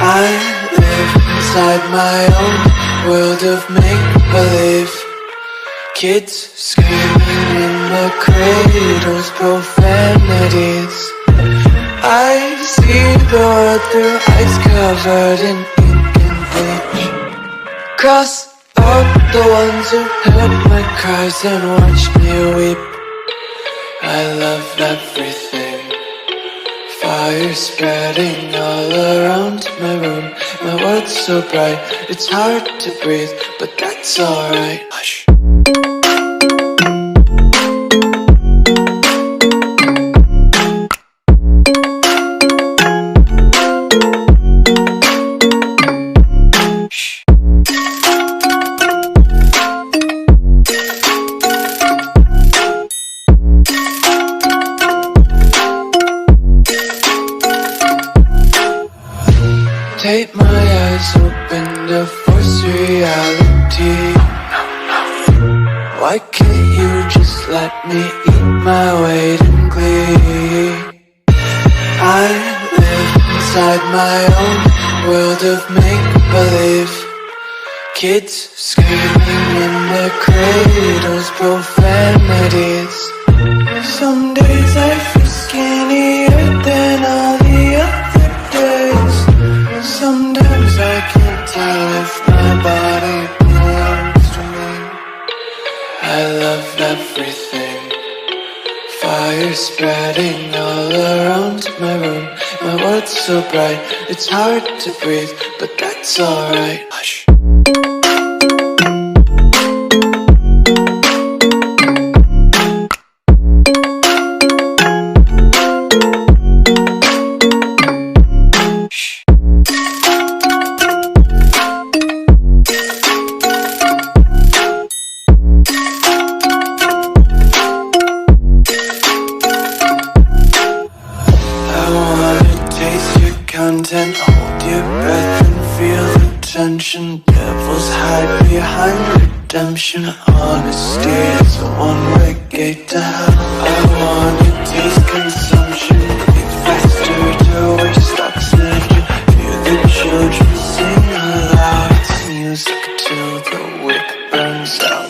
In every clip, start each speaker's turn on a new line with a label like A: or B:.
A: I live inside my own world of make-believe. Kids screaming in the cradles, profanities. I see the world through eyes covered in ink and bleach. Cross out the ones who heard my cries and watched me weep. I love everything. Fire spreading all around my room. My world's so bright, it's hard to breathe, but that's alright. Hush. Tape my eyes open to force reality. Why can't you just let me eat my weight in glee? I live inside my own world of make-believe. Kids screaming in their cradles, profanities. Some days I feel skinnier than all the other days. Sometimes I can't tell if my body belongs to me. I love everything. Fire spreading all around my room. My world's so bright, it's hard to breathe, but that's alright. Hush. Content, hold your breath and feel the tension. Devils hide behind redemption. Honesty is a one-way gate to hell. I wanna taste consumption. Breathe faster to waste oxygen. Hear the children sing aloud. It's music till the wick burns out.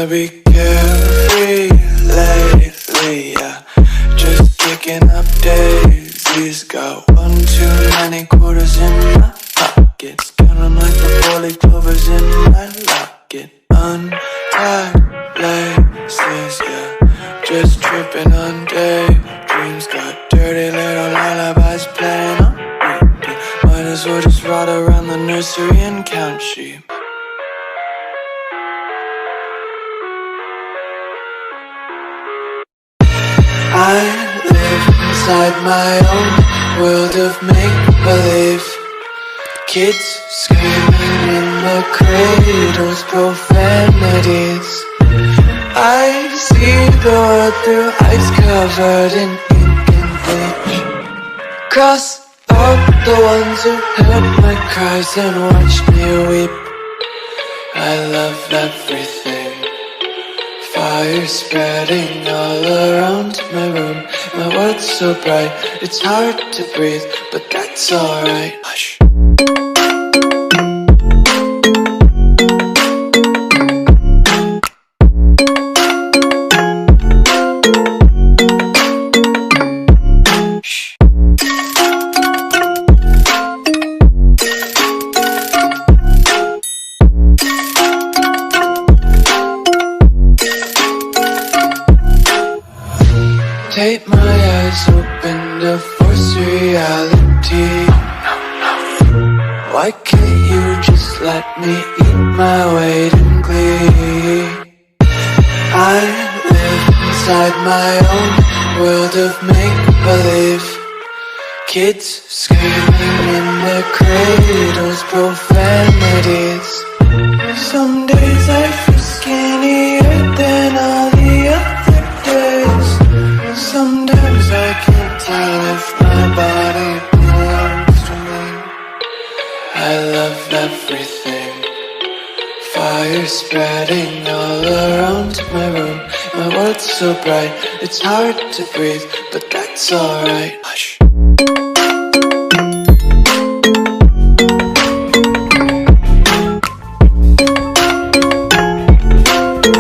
A: Be carefree lately, yeah. Just kicking up daisies. Got one too many quarters in my pockets. Counting like the 4 clovers in my locket. Untied laces, yeah. Just tripping on daydreams. Got dirty little lullabies playing on repeat. Might as well just ride around the nursery and count sheep. I live inside my own world of make-believe. Kids screaming in the cradles, profanities. I see the world through eyes covered in ink and bleach. Cross out the ones who heard my cries and watched me weep. I love everything. Fire spreading all around my room. My world's so bright, it's hard to breathe, but that's alright. Hush. Tape my eyes open to force reality. Why can't you just let me eat my weight in glee? I live inside my own world of make-believe. Kids screaming in their cradles, profanities. Some days I feel skinnier than all the other days. Sometimes I can't tell if my body belongs to me. I love everything. Fire spreading all around my room. My world's so bright, it's hard to breathe, but that's alright.